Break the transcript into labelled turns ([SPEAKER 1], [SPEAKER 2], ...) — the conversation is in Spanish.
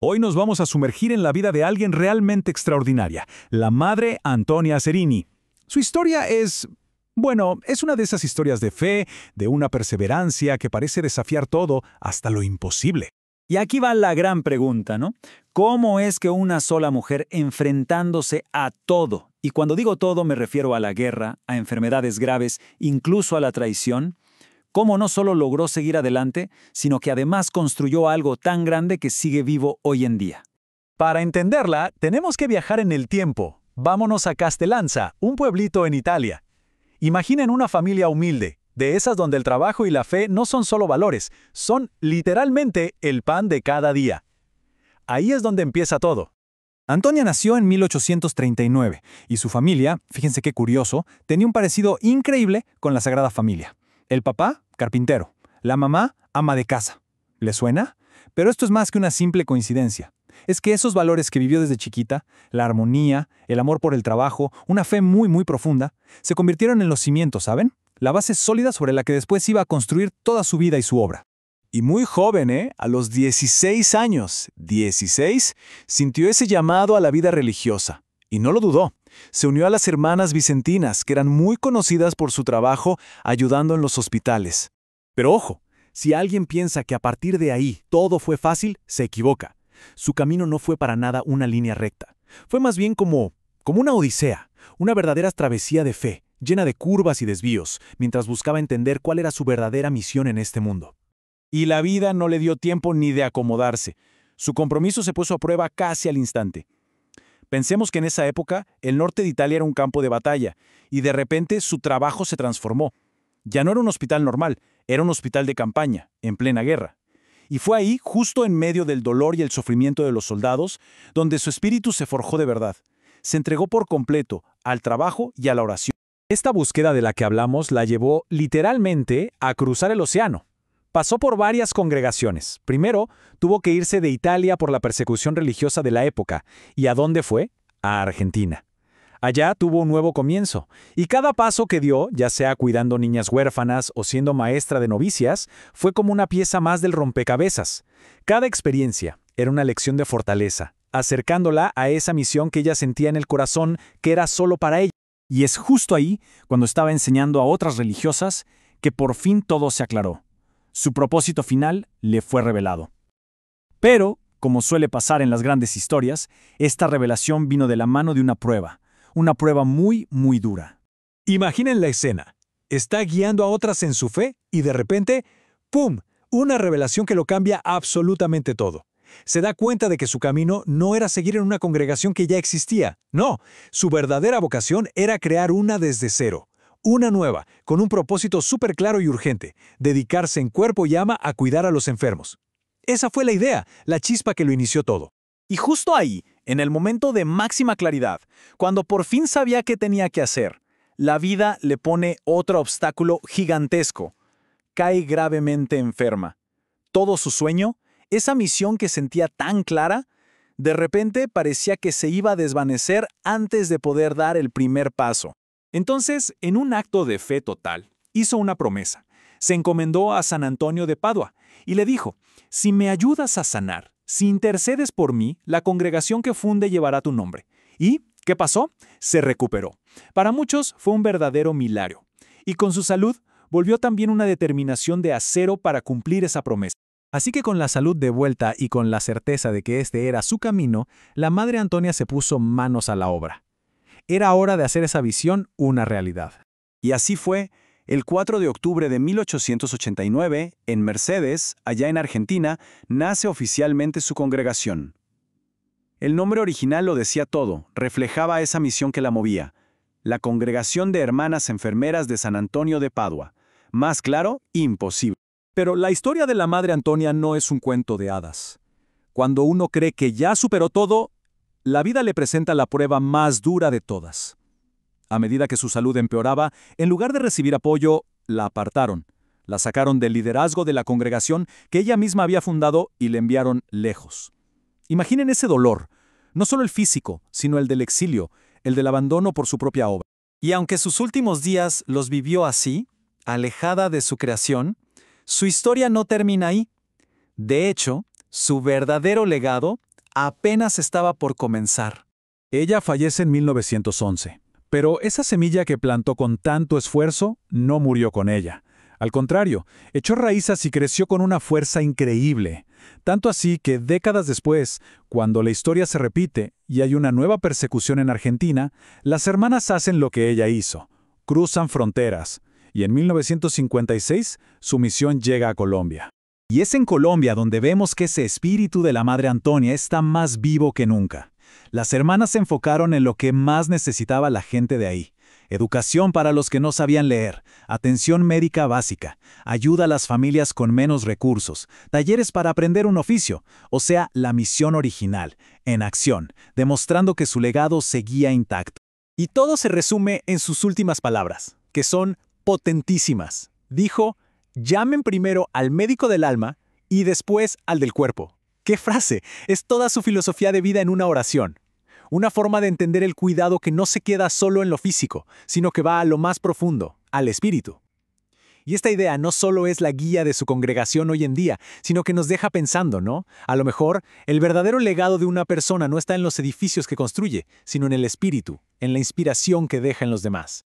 [SPEAKER 1] Hoy nos vamos a sumergir en la vida de alguien realmente extraordinaria, la Madre Antonia Serini. Su historia es una de esas historias de fe, de una perseverancia que parece desafiar todo hasta lo imposible.
[SPEAKER 2] Y aquí va la gran pregunta, ¿no? ¿Cómo es que una sola mujer enfrentándose a todo, y cuando digo todo me refiero a la guerra, a enfermedades graves, incluso a la traición, cómo no solo logró seguir adelante, sino que además construyó algo tan grande que sigue vivo hoy en día?
[SPEAKER 1] Para entenderla, tenemos que viajar en el tiempo. Vámonos a Castellanza, un pueblito en Italia. Imaginen una familia humilde, de esas donde el trabajo y la fe no son solo valores, son literalmente el pan de cada día. Ahí es donde empieza todo.
[SPEAKER 3] Antonia nació en 1839 y su familia, fíjense qué curioso, tenía un parecido increíble con la Sagrada Familia. El papá, carpintero. La mamá, ama de casa. ¿Le suena? Pero esto es más que una simple coincidencia. Es que esos valores que vivió desde chiquita, la armonía, el amor por el trabajo, una fe muy profunda, se convirtieron en los cimientos, ¿saben? La base sólida sobre la que después iba a construir toda su vida y su obra.
[SPEAKER 1] Y muy joven, a los 16 años, 16, sintió ese llamado a la vida religiosa. Y no lo dudó. Se unió a las hermanas vicentinas, que eran muy conocidas por su trabajo ayudando en los hospitales. Pero ojo, si alguien piensa que a partir de ahí todo fue fácil, se equivoca. Su camino no fue para nada una línea recta. Fue más bien como una odisea, una verdadera travesía de fe, llena de curvas y desvíos, mientras buscaba entender cuál era su verdadera misión en este mundo. Y la vida no le dio tiempo ni de acomodarse. Su compromiso se puso a prueba casi al instante. Pensemos que en esa época el norte de Italia era un campo de batalla, y de repente su trabajo se transformó. Ya no era un hospital normal, era un hospital de campaña, en plena guerra. Y fue ahí, justo en medio del dolor y el sufrimiento de los soldados, donde su espíritu se forjó de verdad. Se entregó por completo al trabajo y a la oración. Esta búsqueda de la que hablamos la llevó literalmente a cruzar el océano. Pasó por varias congregaciones. Primero, tuvo que irse de Italia por la persecución religiosa de la época. ¿Y a dónde fue? A Argentina. Allá tuvo un nuevo comienzo, y cada paso que dio, ya sea cuidando niñas huérfanas o siendo maestra de novicias, fue como una pieza más del rompecabezas. Cada experiencia era una lección de fortaleza, acercándola a esa misión que ella sentía en el corazón que era solo para ella. Y es justo ahí, cuando estaba enseñando a otras religiosas, que por fin todo se aclaró. Su propósito final le fue revelado. Pero, como suele pasar en las grandes historias, esta revelación vino de la mano de una prueba muy dura. Imaginen la escena. Está guiando a otras en su fe y de repente, ¡pum!, una revelación que lo cambia absolutamente todo. Se da cuenta de que su camino no era seguir en una congregación que ya existía. No, su verdadera vocación era crear una desde cero. Una nueva, con un propósito súper claro y urgente, dedicarse en cuerpo y alma a cuidar a los enfermos. Esa fue la idea, la chispa que lo inició todo. Y justo ahí, en el momento de máxima claridad, cuando por fin sabía qué tenía que hacer, la vida le pone otro obstáculo gigantesco. Cae gravemente enferma. Todo su sueño, esa misión que sentía tan clara, de repente parecía que se iba a desvanecer antes de poder dar el primer paso. Entonces, en un acto de fe total, hizo una promesa. Se encomendó a San Antonio de Padua y le dijo: «Si me ayudas a sanar, si intercedes por mí, la congregación que funde llevará tu nombre». ¿Y qué pasó? Se recuperó. Para muchos fue un verdadero milagro. Y con su salud, volvió también una determinación de acero para cumplir esa promesa. Así que con la salud de vuelta y con la certeza de que este era su camino, la Madre Antonia se puso manos a la obra. Era hora de hacer esa visión una realidad. Y así fue. El 4 de octubre de 1889, en Mercedes, allá en Argentina, nace oficialmente su congregación. El nombre original lo decía todo, reflejaba esa misión que la movía: la Congregación de Hermanas Enfermeras de San Antonio de Padua. Más claro, imposible. Pero la historia de la Madre Antonia no es un cuento de hadas. Cuando uno cree que ya superó todo, la vida le presenta la prueba más dura de todas. A medida que su salud empeoraba, en lugar de recibir apoyo, la apartaron. La sacaron del liderazgo de la congregación que ella misma había fundado y le enviaron lejos. Imaginen ese dolor, no solo el físico, sino el del exilio, el del abandono por su propia obra. Y aunque sus últimos días los vivió así, alejada de su creación, su historia no termina ahí. De hecho, su verdadero legado apenas estaba por comenzar.
[SPEAKER 3] Ella fallece en 1911, pero esa semilla que plantó con tanto esfuerzo no murió con ella. Al contrario, echó raíces y creció con una fuerza increíble. Tanto así que décadas después, cuando la historia se repite y hay una nueva persecución en Argentina, las hermanas hacen lo que ella hizo. Cruzan fronteras. Y en 1956, su misión llega a Colombia. Y es en Colombia donde vemos que ese espíritu de la Madre Antonia está más vivo que nunca. Las hermanas se enfocaron en lo que más necesitaba la gente de ahí. Educación para los que no sabían leer, atención médica básica, ayuda a las familias con menos recursos, talleres para aprender un oficio, o sea, la misión original, en acción, demostrando que su legado seguía intacto.
[SPEAKER 1] Y todo se resume en sus últimas palabras, que son potentísimas. Dijo, llamen primero al médico del alma y después al del cuerpo. ¡Qué frase! Es toda su filosofía de vida en una oración. Una forma de entender el cuidado que no se queda solo en lo físico, sino que va a lo más profundo, al espíritu. Y esta idea no solo es la guía de su congregación hoy en día, sino que nos deja pensando, ¿no? A lo mejor, el verdadero legado de una persona no está en los edificios que construye, sino en el espíritu, en la inspiración que deja en los demás.